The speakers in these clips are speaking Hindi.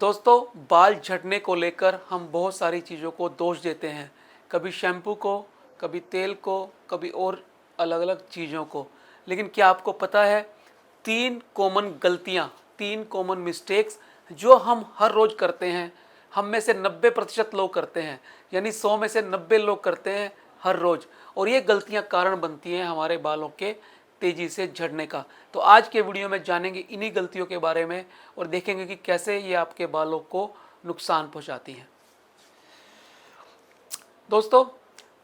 दोस्तों, बाल झड़ने को लेकर हम बहुत सारी चीज़ों को दोष देते हैं। कभी शैम्पू को, कभी तेल को, कभी और अलग अलग चीज़ों को। लेकिन क्या आपको पता है, 3 कॉमन गलतियाँ, 3 कॉमन मिस्टेक्स जो हम हर रोज़ करते हैं, हम में से 90% लोग करते हैं, यानी 100 में से 90 लोग करते हैं हर रोज़। और ये गलतियाँ कारण बनती हैं हमारे बालों के तेज़ी से झड़ने का। तो आज के वीडियो में जानेंगे इन्हीं गलतियों के बारे में और देखेंगे कि कैसे ये आपके बालों को नुकसान पहुंचाती हैं। दोस्तों,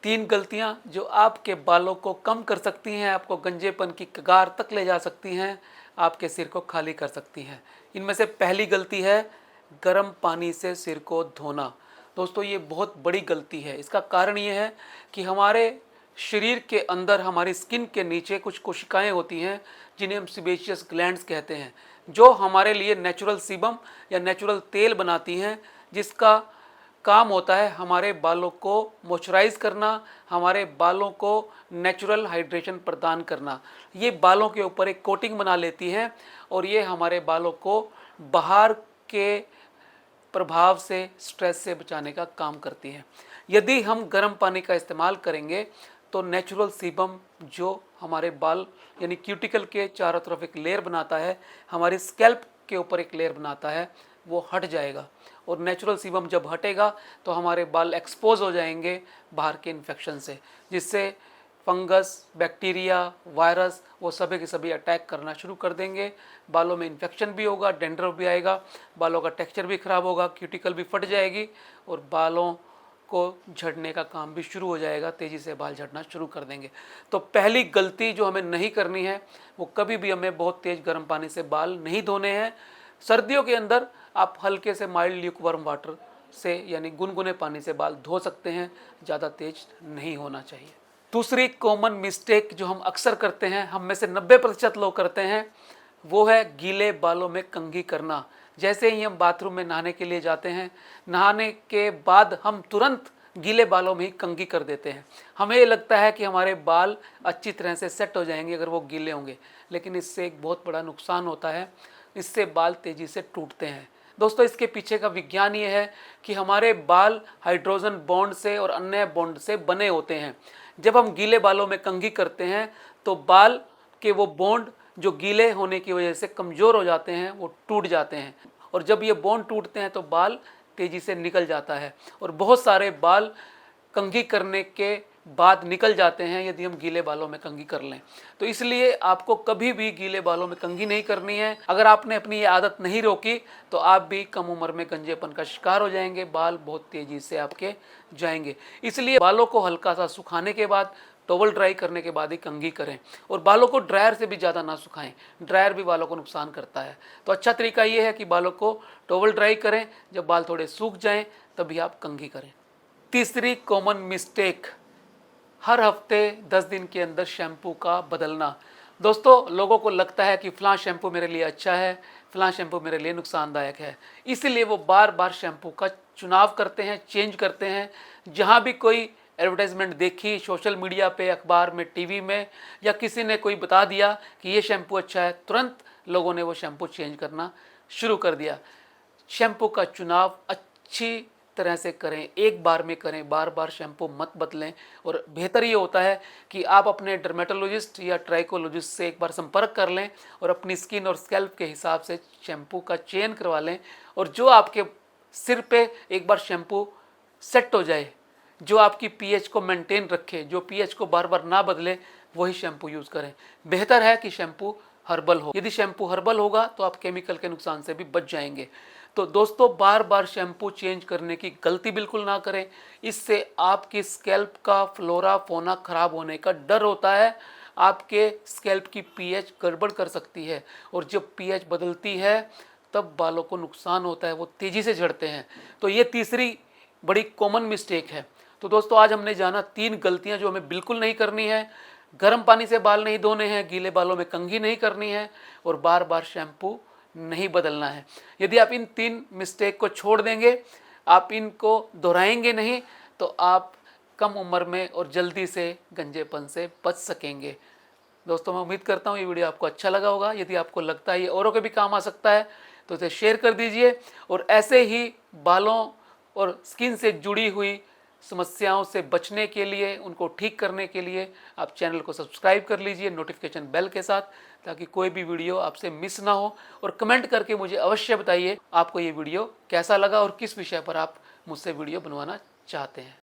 3 गलतियां जो आपके बालों को कम कर सकती हैं, आपको गंजेपन की कगार तक ले जा सकती हैं, आपके सिर को खाली कर सकती हैं। इनमें से पहली गलती है गर्म पानी से सिर को धोना। दोस्तों, ये बहुत बड़ी गलती है। इसका कारण ये है कि हमारे शरीर के अंदर, हमारी स्किन के नीचे कुछ कोशिकाएं होती हैं जिन्हें हम सिबेशियस ग्लैंड्स कहते हैं, जो हमारे लिए नेचुरल सीबम या नेचुरल तेल बनाती हैं, जिसका काम होता है हमारे बालों को मॉइस्चराइज करना, हमारे बालों को नेचुरल हाइड्रेशन प्रदान करना। ये बालों के ऊपर एक कोटिंग बना लेती है और ये हमारे बालों को बाहर के प्रभाव से, स्ट्रेस से बचाने का काम करती है। यदि हम गर्म पानी का इस्तेमाल करेंगे तो नेचुरल सीबम जो हमारे बाल यानी क्यूटिकल के चारों तरफ एक लेयर बनाता है, हमारी स्कैल्प के ऊपर एक लेयर बनाता है, वो हट जाएगा। और नेचुरल सीबम जब हटेगा तो हमारे बाल एक्सपोज हो जाएंगे बाहर के इन्फेक्शन से, जिससे फंगस, बैक्टीरिया, वायरस वो सभी के सभी अटैक करना शुरू कर देंगे। बालों में इन्फेक्शन भी होगा, डेंड्रफ भी आएगा, बालों का टेक्सचर भी ख़राब होगा, क्यूटिकल भी फट जाएगी और बालों को झड़ने का काम भी शुरू हो जाएगा, तेज़ी से बाल झड़ना शुरू कर देंगे। तो पहली गलती जो हमें नहीं करनी है, वो कभी भी हमें बहुत तेज़ गर्म पानी से बाल नहीं धोने हैं। सर्दियों के अंदर आप हल्के से माइल्ड ल्यूकवार्म वाटर से यानी गुनगुने पानी से बाल धो सकते हैं, ज़्यादा तेज नहीं होना चाहिए। दूसरी कॉमन मिस्टेक जो हम अक्सर करते हैं, हम में से 90% लोग करते हैं, वो है गीले बालों में कंघी करना। जैसे ही हम बाथरूम में नहाने के लिए जाते हैं, नहाने के बाद हम तुरंत गीले बालों में ही कंघी कर देते हैं। हमें ये लगता है कि हमारे बाल अच्छी तरह से सेट हो जाएंगे अगर वो गीले होंगे, लेकिन इससे एक बहुत बड़ा नुकसान होता है। इससे बाल तेज़ी से टूटते हैं। दोस्तों, इसके पीछे का विज्ञान ये है कि हमारे बाल हाइड्रोजन बॉन्ड से और अन्य बॉन्ड से बने होते हैं। जब हम गीले बालों में कंघी करते हैं तो बाल के वो बॉन्ड जो गीले होने की वजह से कमज़ोर हो जाते हैं, वो टूट जाते हैं। और जब ये बॉन्ड टूटते हैं तो बाल तेज़ी से निकल जाता है और बहुत सारे बाल कंघी करने के बाद निकल जाते हैं यदि हम गीले बालों में कंघी कर लें। तो इसलिए आपको कभी भी गीले बालों में कंघी नहीं करनी है। अगर आपने अपनी ये आदत नहीं रोकी तो आप भी कम उम्र में गंजेपन का शिकार हो जाएंगे, बाल बहुत तेज़ी से आपके जाएंगे। इसलिए बालों को हल्का सा सुखाने के बाद, टॉवल ड्राई करने के बाद ही कंघी करें और बालों को ड्रायर से भी ज़्यादा ना सुखाएं। ड्रायर भी बालों को नुकसान करता है। तो अच्छा तरीका ये है कि बालों को टॉवल ड्राई करें, जब बाल थोड़े सूख जाएं तभी आप कंघी करें। तीसरी कॉमन मिस्टेक, हर हफ्ते 10 दिन के अंदर शैम्पू का बदलना। दोस्तों, लोगों को लगता है कि फ़लाँ शैम्पू मेरे लिए अच्छा है, फ़लाँ शैम्पू मेरे लिए नुकसानदायक है, इसीलिए वो बार बार शैम्पू का चुनाव करते हैं, चेंज करते हैं। जहाँ भी कोई एडवर्टाइजमेंट देखी, सोशल मीडिया पे, अखबार में, टीवी में, या किसी ने कोई बता दिया कि ये शैम्पू अच्छा है, तुरंत लोगों ने वो शैम्पू चेंज करना शुरू कर दिया। शैम्पू का चुनाव अच्छी तरह से करें, एक बार में करें, बार बार शैम्पू मत बदलें। और बेहतर ये होता है कि आप अपने डर्मेटोलॉजिस्ट या ट्राइकोलॉजिस्ट से एक बार संपर्क कर लें और अपनी स्किन और स्कैल्प के हिसाब से शैम्पू का चयन करवा लें। और जो आपके सिर पे एक बार शैम्पू सेट हो जाए, जो आपकी पीएच को मेंटेन रखे, जो पीएच को बार बार ना बदले, वही शैम्पू यूज़ करें। बेहतर है कि शैम्पू हर्बल हो। यदि शैम्पू हर्बल होगा तो आप केमिकल के नुकसान से भी बच जाएंगे। तो दोस्तों, बार बार शैम्पू चेंज करने की गलती बिल्कुल ना करें। इससे आपकी स्कैल्प का फ्लोरा फोना खराब होने का डर होता है। आपके स्कैल्प की पीएच गड़बड़ कर सकती है और जब पीएच बदलती है तब बालों को नुकसान होता है, वो तेज़ी से झड़ते हैं। तो ये तीसरी बड़ी कॉमन मिस्टेक है। तो दोस्तों, आज हमने जाना 3 गलतियां जो हमें बिल्कुल नहीं करनी है। गर्म पानी से बाल नहीं धोने हैं, गीले बालों में कंघी नहीं करनी है और बार बार शैम्पू नहीं बदलना है। यदि आप इन 3 मिस्टेक को छोड़ देंगे, आप इनको दोहराएंगे नहीं, तो आप कम उम्र में और जल्दी से गंजेपन से बच सकेंगे। दोस्तों, मैं उम्मीद करता हूँ ये वीडियो आपको अच्छा लगा होगा। यदि आपको लगता है ये औरों के भी काम आ सकता है तो इसे शेयर कर दीजिए। और ऐसे ही बालों और स्किन से जुड़ी हुई समस्याओं से बचने के लिए, उनको ठीक करने के लिए आप चैनल को सब्सक्राइब कर लीजिए नोटिफिकेशन बेल के साथ, ताकि कोई भी वीडियो आपसे मिस ना हो। और कमेंट करके मुझे अवश्य बताइए आपको ये वीडियो कैसा लगा और किस विषय पर आप मुझसे वीडियो बनवाना चाहते हैं।